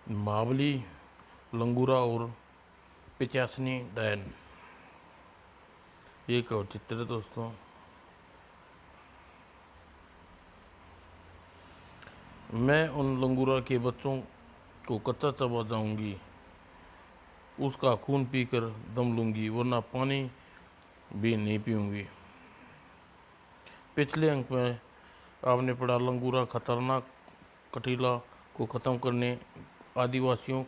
महाबली, लंगूरा और पिचासनी डायन। ये एक और चित्र है दोस्तों। मैं उन लंगूरा के बच्चों को कच्चा चबा जाऊंगी, उसका खून पीकर दम लूंगी, वरना पानी भी नहीं पीऊंगी। पिछले अंक में आपने पढ़ा, लंगूरा खतरनाक कटीला को ख़त्म करने आदिवासियों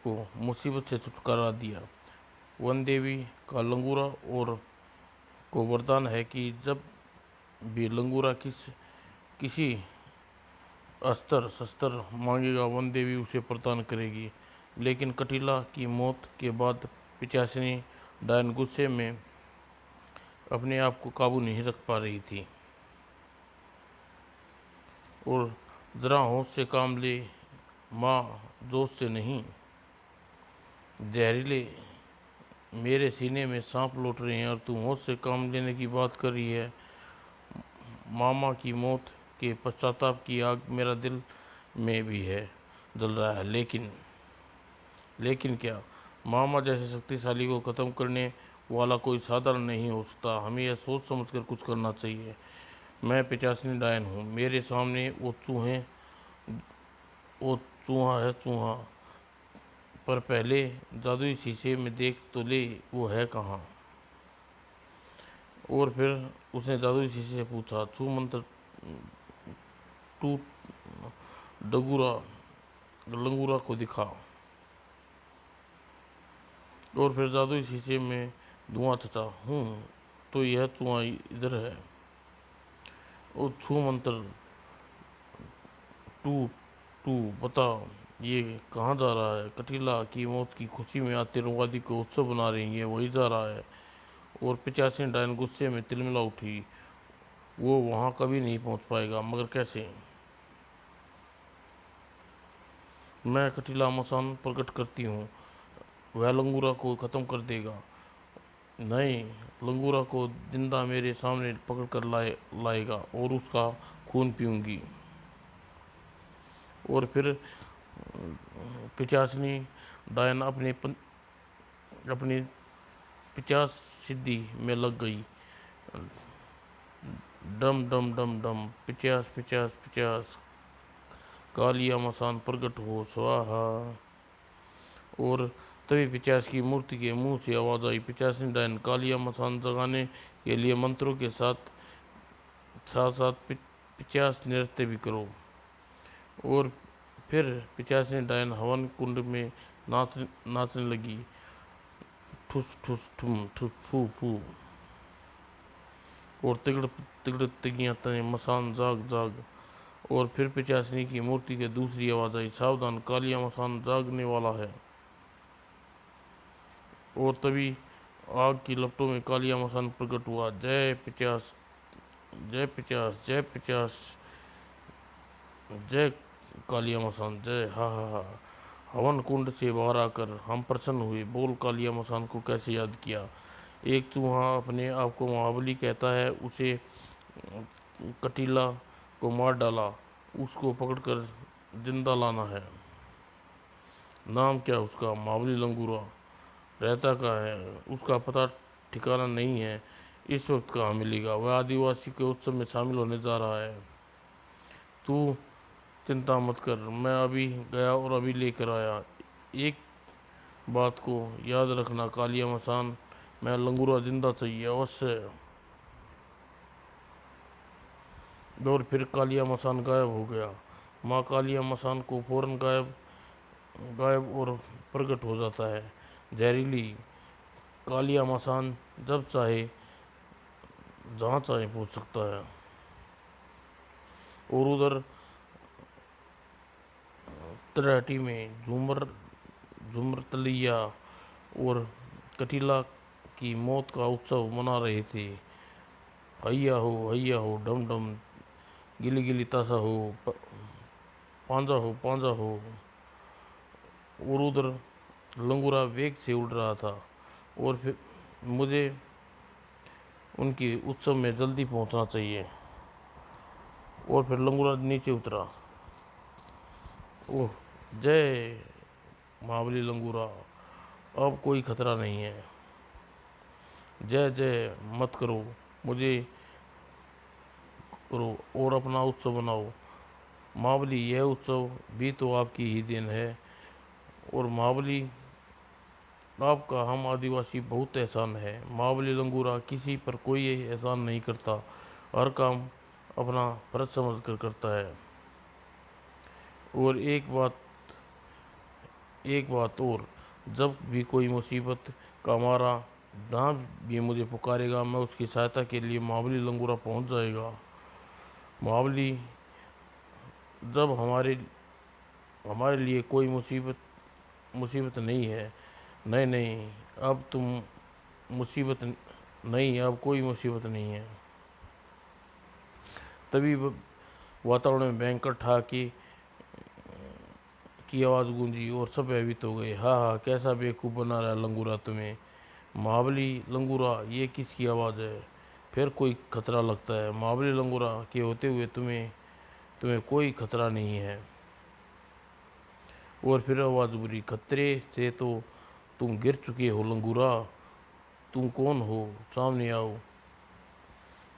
को मुसीबत से छुटकारा दिया। वन देवी का लंगूरा और को वरदान है कि जब भी लंगूरा किसी अस्त्र शस्त्र मांगेगा, वन देवी उसे प्रदान करेगी। लेकिन कटीला की मौत के बाद पिचासनी डायन गुस्से में अपने आप को काबू नहीं रख पा रही थी और ज़रा होश से काम ले माँ, जोश से नहीं। जहरीले, मेरे सीने में सांप लौट रहे हैं और तू होश से काम लेने की बात कर रही है। मामा की मौत के पश्चाताप की आग मेरा दिल में भी है, जल रहा है। लेकिन क्या मामा जैसे शक्तिशाली को ख़त्म करने वाला कोई साधारण नहीं हो सकता। हमें यह सोच समझकर कुछ करना चाहिए। मैं पिचासनी डायन हूँ, मेरे सामने वो चूहा है चूहा, पर पहले जादुई शीशे में देख तो ले, वो है कहाँ। और फिर उसने जादुई शीशे से पूछा, छू मंत्र टू डगूरा लंगूरा को दिखा। और फिर जादुई शीशे में धुआं छटा। तो यह चूहा इधर है। और छू मंत्र टू टू बता, ये कहाँ जा रहा है। कटीला की मौत की खुशी में आतंकवादी को उत्सव बना रही है, वही जा रहा है। और पिचासी डायन गुस्से में तिलमिला उठी, वो वहाँ कभी नहीं पहुँच पाएगा, मगर कैसे। मैं कटीला मसान प्रकट करती हूँ, वह लंगूरा को ख़त्म कर देगा। नहीं, लंगूरा को जिंदा मेरे सामने पकड़ कर लाएगा और उसका खून पीऊंगी। और फिर पिचासनी डायन अपनी 50 सिद्धि में लग गई। डम डम डम डम, 50 50 50, कालिया मसान प्रकट हो स्वाहा। और तभी 50 की मूर्ति के मुंह से आवाज आई, पिचासनी डायन कालिया मसान जगाने के लिए मंत्रों के साथ साथ 50 नृत्य भी करो। और फिर पिचासनी डायन हवन कुंड में नाचने लगी, ठुस ठुस ठुम ठुस फू फू। और तिगड़ तिगड़ तिगियां तने, मसान जाग जाग। और फिर पिचासनी की मूर्ति के दूसरी आवाज आई, सावधान, कालिया मसान जागने वाला है। और तभी आग की लपटों में कालिया मसान प्रकट हुआ। जय पिचास, जय पिचास, जय पिचास, जय कालिया मसान, जय। हा हा हा। हवन कुंड से बाहर आकर हम प्रसन्न हुए। बोल, कालिया मसान को कैसे याद किया। एक चूहा अपने आप को महाबली कहता है, उसे कटीला को मार डाला, उसको पकड़कर जिंदा लाना है। नाम क्या उसका, महाबली लंगूरा। रहता कहाँ है, उसका पता ठिकाना नहीं है। इस वक्त कहाँ मिलेगा। वह आदिवासी के उत्सव में शामिल होने जा रहा है। तू चिंता मत कर, मैं अभी गया और अभी लेकर आया। एक बात को याद रखना कालिया मसान, मैं लंगूरा जिंदा चाहिए अवश्य। और फिर कालिया मसान गायब हो गया। माँ कालिया मसान को फौरन गायब गायब और प्रकट हो जाता है। जहरीली कालिया मसान जब चाहे जहाँ चाहे पहुँच सकता है। और उधर तलहटी में झूमर तलैया और कटीला की मौत का उत्सव मना रहे थे। हैया हो डम डम, गिली गिली ताशा हो, पांजा हो। और उधर लंगूरा वेग से उड़ रहा था। और फिर मुझे उनकी उत्सव में जल्दी पहुंचना चाहिए। और फिर लंगूरा नीचे उतरा। ओह, जय महाबली लंगूरा, अब कोई खतरा नहीं है। जय जय मत करो, मुझे करो और अपना उत्सव बनाओ। महाबली, यह उत्सव भी तो आपकी ही देन है। और महाबली, आपका हम आदिवासी बहुत एहसान है। महाबली लंगूरा किसी पर कोई एहसान नहीं करता, हर काम अपना फर्ज समझ कर करता है। और एक बात और, जब भी कोई मुसीबत का मारा जहाँ भी मुझे पुकारेगा, मैं उसकी सहायता के लिए महाबली लंगूरा पहुंच जाएगा। महाबली, जब हमारे हमारे लिए कोई मुसीबत नहीं है। नहीं नहीं, अब तुम मुसीबत नहीं, अब कोई मुसीबत नहीं है। तभी वातावरण में भयंकर ठहाके की आवाज़ गूंजी और सब भयभीत हो गए। हाँ हाँ, कैसा बेवकूफ़ बना रहा है लंगूरा तुम्हें। महाबली लंगूरा, ये किसकी आवाज़ है? फिर कोई खतरा लगता है। महाबली लंगूरा के होते हुए तुम्हें तुम्हें कोई खतरा नहीं है। और फिर आवाज़ बुरी, खतरे से तो तुम गिर चुके हो लंगूरा। तुम कौन हो? सामने आओ।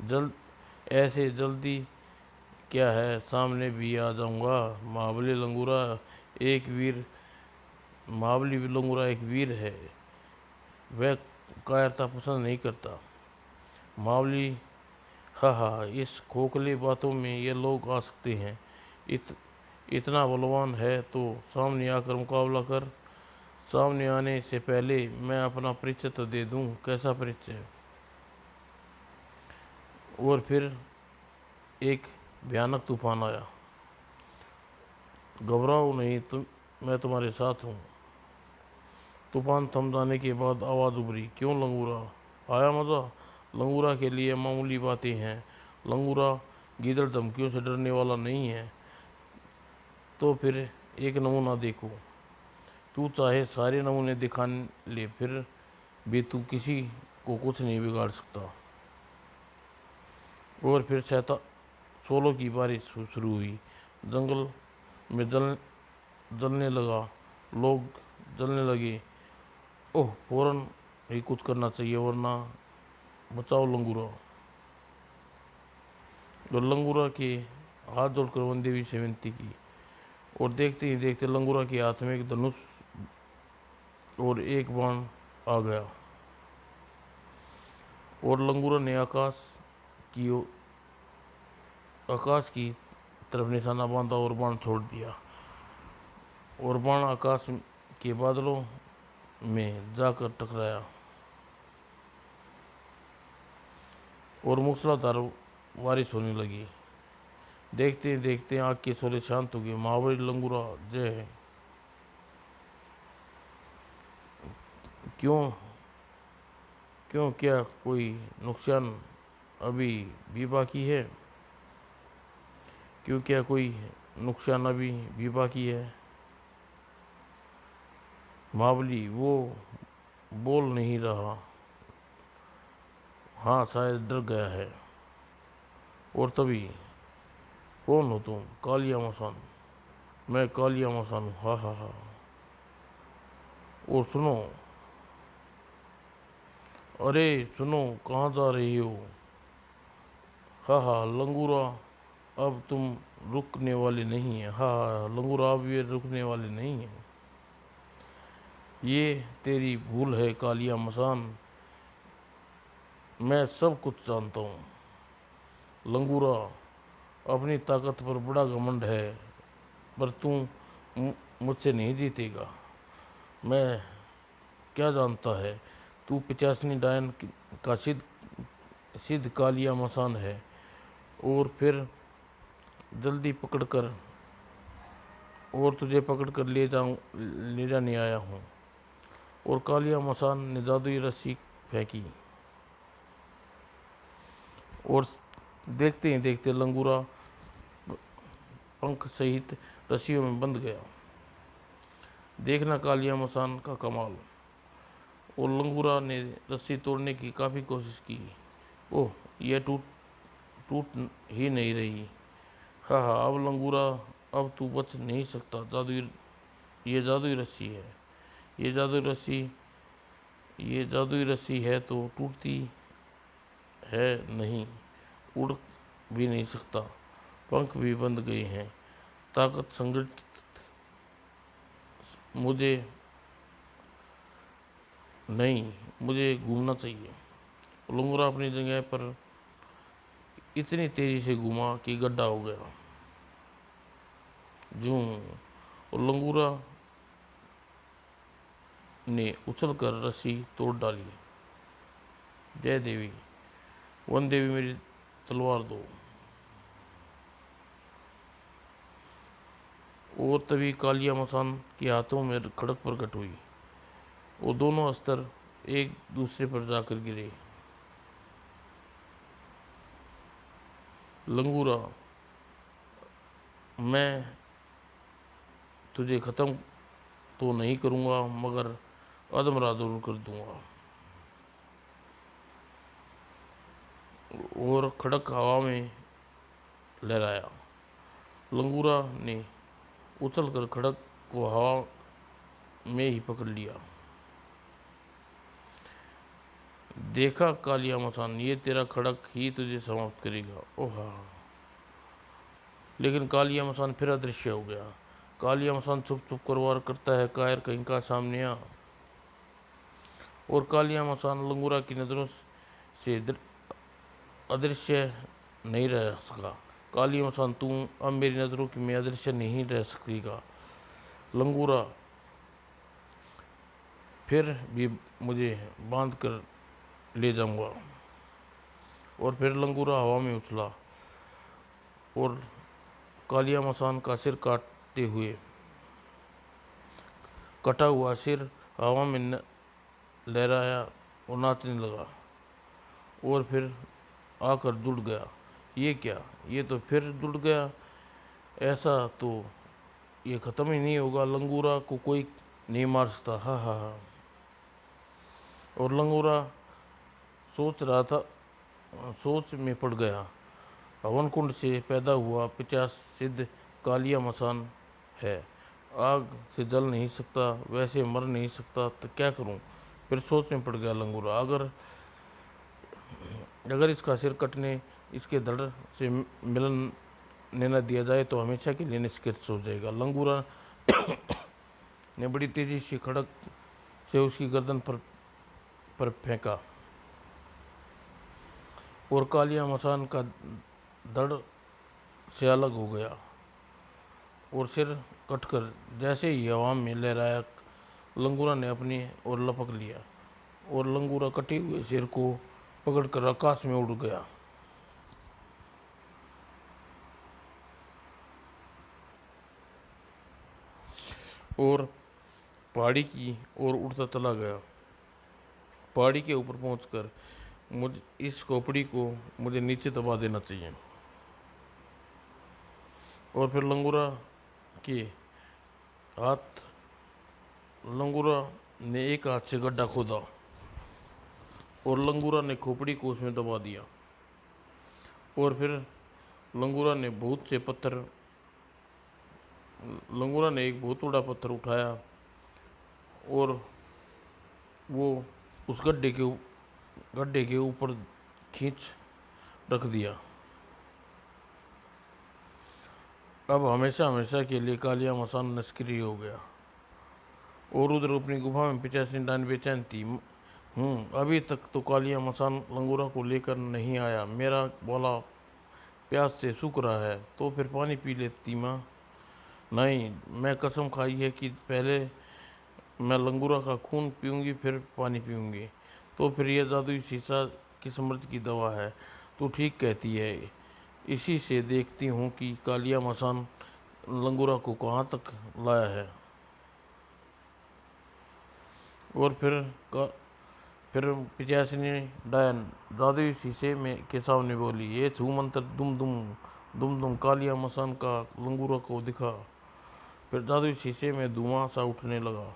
जल्द ऐसे जल्दी क्या है, सामने भी आ जाऊंगा। महाबली लंगूरा एक वीर महाबली लंगूरा एक वीर है, वह कायरता पसंद नहीं करता। महाबली, हाँ हाँ, इस खोखले बातों में ये लोग आ सकते हैं। इत, इतना बलवान है तो सामने आकर मुकाबला कर। सामने आने से पहले मैं अपना परिचय तो दे दूं। कैसा परिचय? और फिर एक भयानक तूफान आया। घबराओ नहीं, मैं तुम्हारे साथ हूँ। तूफान थम जाने के बाद आवाज़ उभरी, क्यों लंगूरा, आया मज़ा? लंगूरा के लिए मामूली बातें हैं। लंगूरा गीदड़ धमकियों से डरने वाला नहीं है। तो फिर एक नमूना देखो। तू चाहे सारे नमूने दिखा ले, फिर भी तू किसी को कुछ नहीं बिगाड़ सकता। और फिर सोलों की बारिश शुरू हुई। जंगल में जलने लगा, लोग जलने लगे। ओह, फौरन ही कुछ करना चाहिए, वरना बचाओ लंगूरा। और लंगूरा के हाथ जोड़कर वन देवी से विनती की। और देखते ही देखते लंगूरा के हाथ में एक धनुष और एक बाण आ गया। और लंगूरा ने आकाश की तरफ निशाना बांधा और बाण छोड़ दिया। और बाण आकाश के बादलों में जाकर टकराया और मूसलाधार बारिश होने लगी। देखते ही देखते आग के शोले शांत हो गए। महाबली लंगूरा जय है। क्यों क्यों, क्या कोई नुकसान अभी भी बाकी है? क्यों, क्या कोई नुकसान अभी भी बाकी है? महाबली वो बोल नहीं रहा। हाँ, शायद डर गया है। और तभी, कौन हो तुम? कालिया मसान। मैं कालिया मसान हूँ, हाँ हाँ हाँ। और सुनो, अरे सुनो, कहाँ जा रही हो? हाँ हाँ लंगूरा, अब तुम रुकने वाले नहीं है। हाँ हाँ लंगूरा, अब ये रुकने वाले नहीं है। ये तेरी भूल है कालिया मसान, मैं सब कुछ जानता हूँ। लंगूरा, अपनी ताकत पर बड़ा घमंड है, पर तू मुझसे नहीं जीतेगा। मैं क्या जानता है, तू 85 डायन का सिद्ध कालिया मसान है। और फिर जल्दी पकड़कर और तुझे पकड़कर ले जाने आया हूँ। और कालिया मसान ने जादुई रस्सी फेंकी और देखते ही देखते लंगूरा पंख सहित रस्सियों में बंध गया। देखना कालिया मसान का कमाल। और लंगूरा ने रस्सी तोड़ने की काफ़ी कोशिश की। ओह, यह टूट ही नहीं रही। हाँ हाँ, अब लंगूरा, अब तू बच नहीं सकता। ये जादुई रस्सी है, ये जादुई रस्सी, ये जादुई रस्सी है तो टूटती है नहीं, उड़ भी नहीं सकता, पंख भी बंद गए हैं, ताकत संगठित, मुझे नहीं, मुझे घूमना चाहिए। लंगूरा अपनी जगह पर इतनी तेजी से घूमा कि गड्ढा हो गया। जूं, और लंगूरा ने उछलकर रस्सी तोड़ डाली। जय देवी, वन देवी मेरी तलवार दो। और तभी कालिया मसान के हाथों में खड़क प्रकट हुई और दोनों अस्त्र एक दूसरे पर जाकर गिरे। लंगूरा, मैं तुझे खत्म तो नहीं करूंगा, मगर अधमरा जरूर कर दूंगा। और खड़क हवा में लहराया। लंगूरा ने उछलकर खड़क को हवा में ही पकड़ लिया। देखा कालिया मसान, ये तेरा खड़क ही तुझे समाप्त करेगा। ओहा! लेकिन कालिया मसान फिर अदृश्य हो गया। कालिया मसान छुप छुप कर वार करता है, कायर कहीं का सामने आ। और कालिया मसान लंगूरा की नज़रों से अदृश्य नहीं रह सका। कालिया मसान, तू अब मेरी नज़रों की में अदृश्य नहीं रह सकेगा। लंगूरा, फिर भी मुझे बांध कर ले जाऊंगा। और फिर लंगूरा हवा में उछला और कालिया मसान का सिर काटते हुए, कटा हुआ सिर हवा में लहराया और नाचने लगा और फिर आकर जुड़ गया। ये क्या, ये तो फिर जुड़ गया। ऐसा तो ये ख़त्म ही नहीं होगा। लंगूरा को कोई नहीं मार सकता। हा हा हा। और लंगूरा सोच रहा था, सोच में पड़ गया। हवन कुंड से पैदा हुआ पिचास सिद्ध कालिया मसान है। आग से जल नहीं सकता, वैसे मर नहीं सकता, तो क्या करूं? फिर सोच में पड़ गया लंगूरा। अगर इसका सिर कटने, इसके धड़ से मिलन न दिया जाए तो हमेशा के लिए निष्कृत हो जाएगा। लंगूरा ने बड़ी तेजी से खड़क से उसकी गर्दन पर फेंका और कालिया मसान का धड़ से अलग हो गया और सिर कटकर जैसे ही हवा में लहराया, लंगूरा ने अपनी ओर लपक लिया और लंगूरा कटे हुए सिर को पकड़कर आकाश में उड़ गया। और पहाड़ी की ओर उड़ता चला गया। पहाड़ी के ऊपर पहुंचकर मुझे इस खोपड़ी को मुझे नीचे दबा देना चाहिए। और फिर के हाथ लंगूरा ने एक हाथ से गड्ढा खोदा और लंगूरा ने खोपड़ी को उसमें दबा दिया। और फिर लंगूरा ने एक बहुत बड़ा पत्थर उठाया और वो उस गड्ढे के ऊपर खींच रख दिया। अब हमेशा हमेशा के लिए कालिया मसान निष्क्रिय हो गया और उधर अपनी गुफा में 85 बेचैन थी। अभी तक तो कालिया मसान लंगूरा को लेकर नहीं आया। मेरा बोला प्यास से सूख रहा है तो फिर पानी पी लेती माँ। नहीं, मैं कसम खाई है कि पहले मैं लंगूरा का खून पीऊंगी फिर पानी पीऊंगी। तो फिर यह जादुई शीशा किस मर्ज की दवा है? तू ठीक कहती है। इसी से देखती हूँ कि कालिया मसान लंगूरा को कहाँ तक लाया है। और फिर पिचासिनी डायन जादुई शीशे में के सामने बोली, ये छू मंत्र दुम दुम दुम दुम कालिया मसान का लंगूरा को दिखा। फिर जादुई शीशे में धुआं सा उठने लगा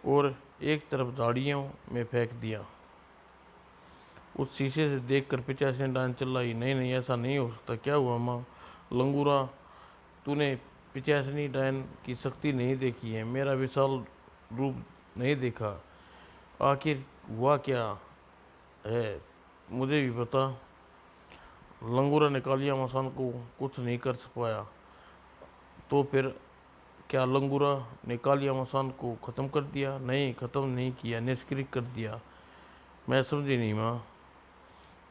और एक तरफ झाड़ियों में फेंक दिया। उस शीशे से देखकर पिचासिनी डायन चिल्लाई, नहीं नहीं, ऐसा नहीं हो सकता। क्या हुआ माँ? लंगूरा, तूने पिचासनी डायन की शक्ति नहीं देखी है, मेरा विशाल रूप नहीं देखा। आखिर हुआ क्या है मुझे भी पता। लंगूरा ने कालिया मसान को कुछ नहीं कर पाया, तो फिर क्या लंगूरा ने कालिया मसान को ख़त्म कर दिया? नहीं, ख़त्म नहीं किया, निष्क्रिय कर दिया। मैं समझी नहीं माँ।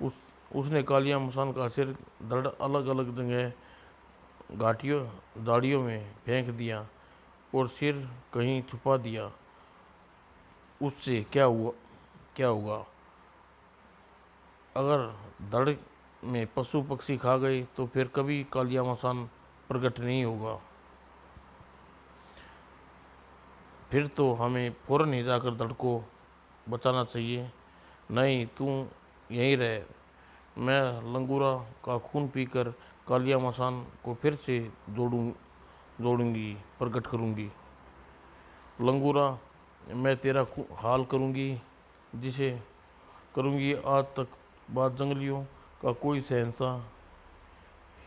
उस उसने कालिया मसान का सिर धड़ अलग अलग जगह घाटियों दाढ़ियों में फेंक दिया और सिर कहीं छुपा दिया। उससे क्या हुआ? क्या हुआ? अगर धड़ में पशु पक्षी खा गए तो फिर कभी कालिया मसान प्रकट नहीं होगा। फिर तो हमें फौरन ही जाकर धड़ को बचाना चाहिए। नहीं, तू यहीं रह। मैं लंगूरा का खून पीकर कालिया मसान को फिर से जोड़ूंगी, प्रकट करूंगी। लंगूरा, मैं तेरा हाल करूंगी जिसे करूंगी आज तक बाद जंगलियों का कोई शहंशाह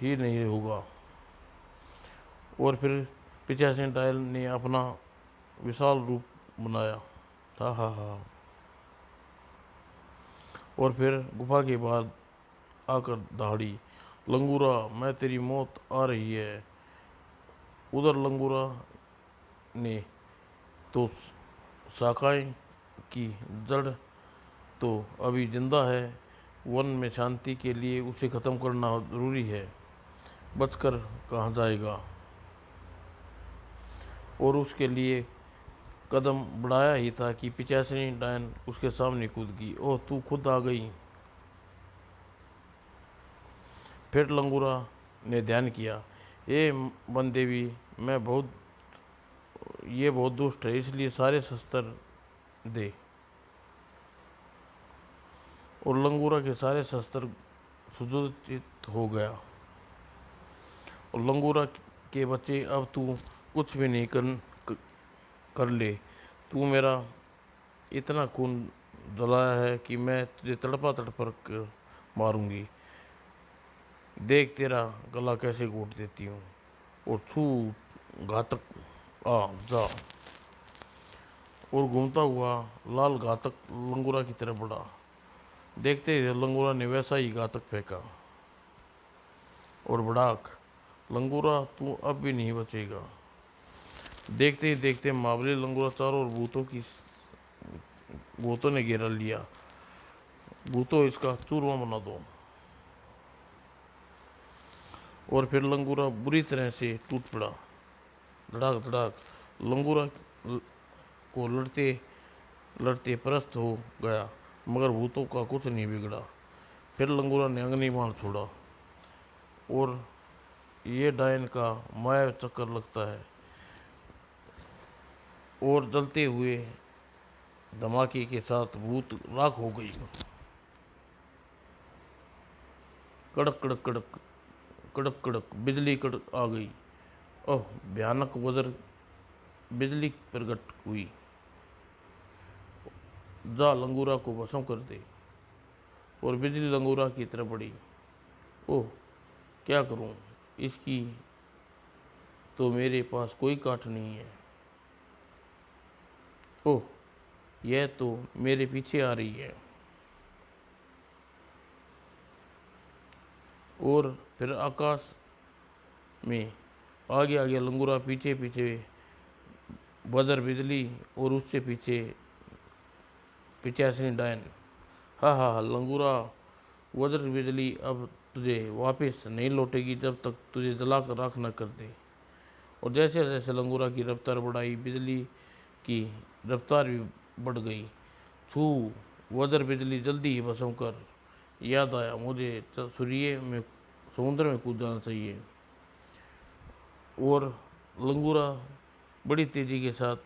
ही नहीं होगा। और फिर पिचासी डायल ने अपना विशाल रूप बनाया। हा हा हा। और फिर गुफा के बाहर आकर दहाड़ी, लंगूरा मैं तेरी मौत आ रही है। उधर लंगूरा ने तो शाखाएं की जड़ तो अभी जिंदा है। वन में शांति के लिए उसे खत्म करना जरूरी है, बचकर कहाँ जाएगा। और उसके लिए कदम बढ़ाया ही था कि पिचासनी डायन उसके सामने कूद गई। ओह, तू खुद आ गई। फिर लंगूरा ने ध्यान किया, ये वन देवी, मैं बहुत ये बहुत दुष्ट है, इसलिए सारे शस्त्र दे। और लंगूरा के सारे शस्त्र सुयोजित हो गया। और लंगूरा के बच्चे, अब तू कुछ भी नहीं कर ले। तू मेरा इतना खून जलाया है कि मैं तुझे तड़पा तड़पा कर मारूंगी। देख तेरा गला कैसे घोट देती हूँ। और छू घातक आ जा। और घूमता हुआ लाल घातक लंगूरा की तरफ बढ़ा। देखते ही लंगूरा ने वैसा ही घातक फेंका। और भड़ाक, लंगूरा तू अब भी नहीं बचेगा। देखते ही देखते महाबली लंगूरा चारों ओर भूतों ने घेरा लिया। भूतों, इसका चूरमा बना दो। और फिर लंगूरा बुरी तरह से टूट पड़ा। धड़ाक धड़ाक। लंगूरा को लड़ते लड़ते पस्त हो गया, मगर भूतों का कुछ नहीं बिगड़ा। फिर लंगूरा ने अग्नि बाण छोड़ा। और ये डायन का माया चक्कर लगता है। और जलते हुए धमाके के साथ भूत राख हो गई। कड़क कड़क कड़क कड़क कड़क बिजली कड़क आ गई। ओह, भयानक वज्र बिजली प्रकट हुई। जा लंगूरा को भस्म कर दे। और बिजली लंगूरा की तरफ बढ़ी। ओह, क्या करूं, इसकी तो मेरे पास कोई काठ नहीं है। ओह, यह तो मेरे पीछे आ रही है। और फिर आकाश में आगे आगे लंगूरा, पीछे पीछे वज्र बिजली, और उससे पीछे पिचासी डायन। हा हा हा, लंगूरा, वज्र बिजली अब तुझे वापस नहीं लौटेगी जब तक तुझे जलाकर राख न कर दे। और जैसे जैसे लंगूरा की रफ्तार बढ़ाई, बिजली की रफ्तार भी बढ़ गई। छू वज्र बिजली जल्दी ही भस्म कर। याद आया, मुझे सूर्य में समुद्र में कूद जाना चाहिए। और लंगूरा बड़ी तेजी के साथ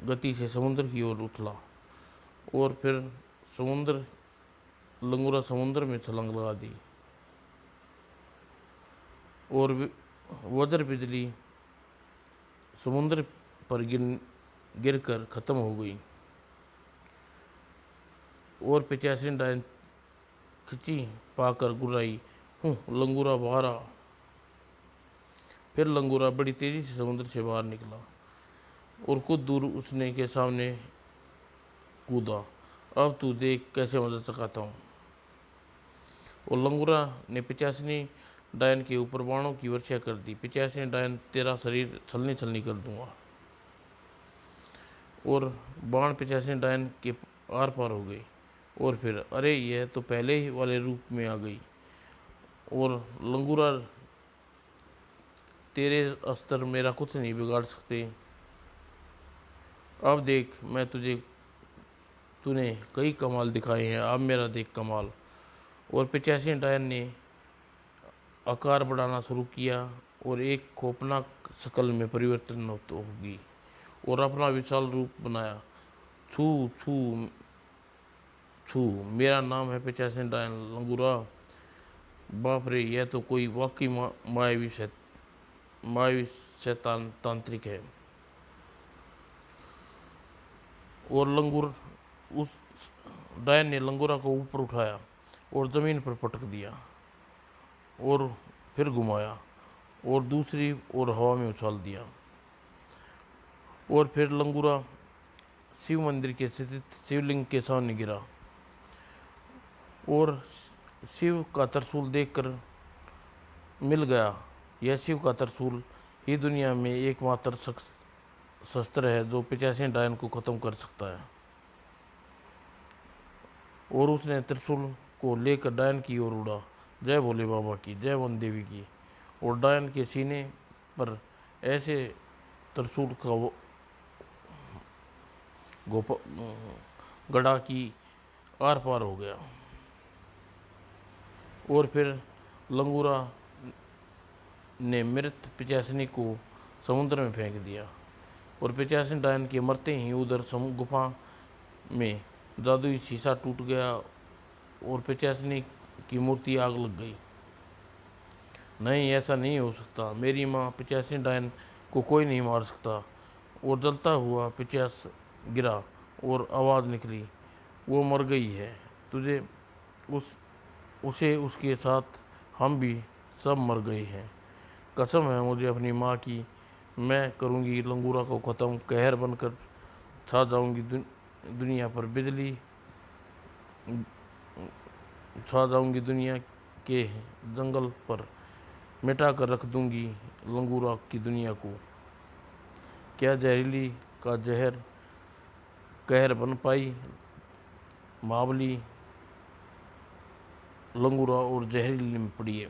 गति से समुद्र की ओर उछला। और फिर समुद्र लंगूरा समुद्र में छलांग लगा दी। और वज्र बिजली समुद्र पर गिरकर खत्म हो गई। और पिचासी डायन खिंची पाकर गुर्राई, हूँ लंगूरा बाहर आ। फिर लंगूरा बड़ी तेजी से समुद्र से बाहर निकला और कुछ दूर उसने के सामने कूदा। अब तू देख कैसे मजा चकाता हूँ। और लंगूरा ने पिचासनी डायन के ऊपर बाणों की वर्षा कर दी। पिचासनी डायन, तेरा शरीर छलनी छलनी कर दूंगा। और बाण पिचासनी डायन के आर पार हो गई। और फिर अरे यह तो पहले ही वाले रूप में आ गई। और लंगूरा, तेरे अस्त्र मेरा कुछ नहीं बिगाड़ सकते। अब देख मैं तुझे, तूने कई कमाल दिखाए हैं, अब मेरा देख कमाल। और पिचासी डायन ने आकार बढ़ाना शुरू किया और एक खौफनाक शक्ल में परिवर्तन होगी और अपना विशाल रूप बनाया। छू छू छू, मेरा नाम है पिचासी डायन लंगूरा। बाप रे, यह तो कोई वाकई मायावी शैतान तांत्रिक है। और लंगूर उस डायन ने लंगूरा को ऊपर उठाया और ज़मीन पर पटक दिया और फिर घुमाया और दूसरी ओर हवा में उछाल दिया। और फिर लंगूरा शिव मंदिर के स्थित शिवलिंग के सामने गिरा और शिव का त्रिशूल देखकर मिल गया। यह शिव का त्रिशूल ही दुनिया में एकमात्र शस्त्र है जो 85 डायन को खत्म कर सकता है। और उसने त्रिशूल को लेकर डायन की ओर उड़ा। जय भोले बाबा की, जय वन देवी की। और डायन के सीने पर ऐसे त्रिशूल का गड़ा की आर पार हो गया। और फिर लंगूरा ने मृत पिचासनी को समुद्र में फेंक दिया। और पिचासनी डायन के मरते ही उधर गुफा में जादुई शीशा टूट गया और पिचासनी की मूर्ति आग लग गई। नहीं, ऐसा नहीं हो सकता। मेरी माँ पिचासनी डायन को कोई नहीं मार सकता। और जलता हुआ पिचास गिरा और आवाज़ निकली, वो मर गई है। तुझे उसे उसके साथ हम भी सब मर गए हैं। कसम है मुझे अपनी माँ की, मैं करूँगी लंगूरा को ख़त्म। कहर बनकर छा जाऊँगी दुनिया पर, बिजली छा जाऊँगी दुनिया के जंगल पर, मिटा कर रख दूँगी लंगूरा की दुनिया को। क्या जहरीली का जहर कहर बन पाई? महाबली लंगूरा और जहरीली में पड़ी है।